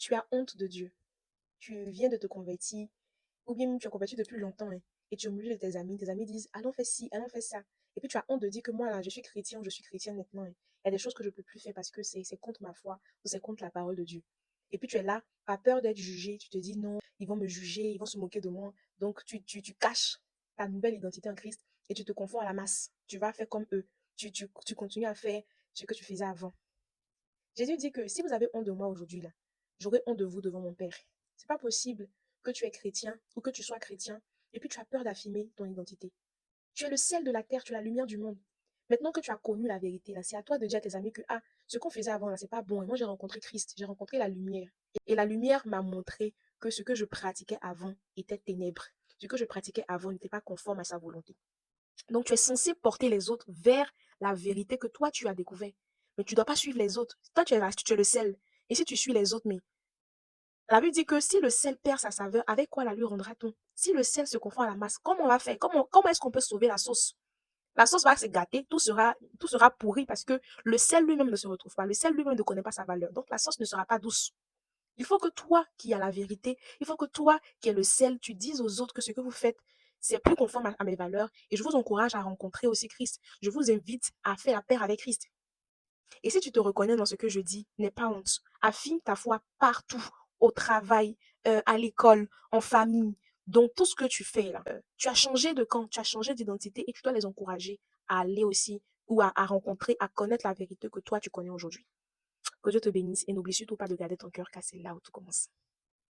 tu as honte de Dieu. Tu viens de te convertir, ou bien même tu es converti depuis longtemps, hein, et tu es au milieu de tes amis disent, allons faire ci, allons faire ça. Et puis tu as honte de dire que moi, là, je suis chrétien, je suis chrétienne maintenant, hein. Il y a des choses que je ne peux plus faire parce que c'est contre ma foi, ou c'est contre la parole de Dieu. Et puis tu es là, pas peur d'être jugé, tu te dis non, ils vont me juger, ils vont se moquer de moi. Donc tu caches ta nouvelle identité en Christ et tu te confonds à la masse. Tu vas faire comme eux. Tu continues à faire ce que tu faisais avant. Jésus dit que si vous avez honte de moi aujourd'hui, là, j'aurai honte de vous devant mon Père. C'est pas possible que tu es chrétien ou que tu sois chrétien et puis tu as peur d'affirmer ton identité. Tu es le sel de la terre, tu es la lumière du monde. Maintenant que tu as connu la vérité, là, c'est à toi de dire à tes amis que ah, ce qu'on faisait avant, là, c'est pas bon. Et moi, j'ai rencontré Christ, j'ai rencontré la lumière. Et la lumière m'a montré que ce que je pratiquais avant était ténèbres. Ce que je pratiquais avant n'était pas conforme à sa volonté. Donc, tu es censé porter les autres vers la vérité que toi, tu as découvert. Mais tu ne dois pas suivre les autres. Toi, tu es le sel. Et si tu suis les autres, mais la Bible dit que si le sel perd sa saveur, avec quoi la lui rendra-t-on? Si le sel se confond à la masse, comment on va faire? Comment est-ce qu'on peut sauver la sauce? La sauce va se gâter, tout sera pourri parce que le sel lui-même ne se retrouve pas. Le sel lui-même ne connaît pas sa valeur. Donc, la sauce ne sera pas douce. Il faut que toi qui as la vérité, il faut que toi qui es le sel, tu dises aux autres que ce que vous faites, c'est plus conforme à mes valeurs. Et je vous encourage à rencontrer aussi Christ. Je vous invite à faire la paix avec Christ. Et si tu te reconnais dans ce que je dis, n'aie pas honte. Affine ta foi partout, au travail, à l'école, en famille, dans tout ce que tu fais là. Tu as changé de camp, tu as changé d'identité et tu dois les encourager à aller aussi ou à rencontrer, à connaître la vérité que toi tu connais aujourd'hui. Que Dieu te bénisse et n'oublie surtout pas de garder ton cœur car c'est là où tout commence.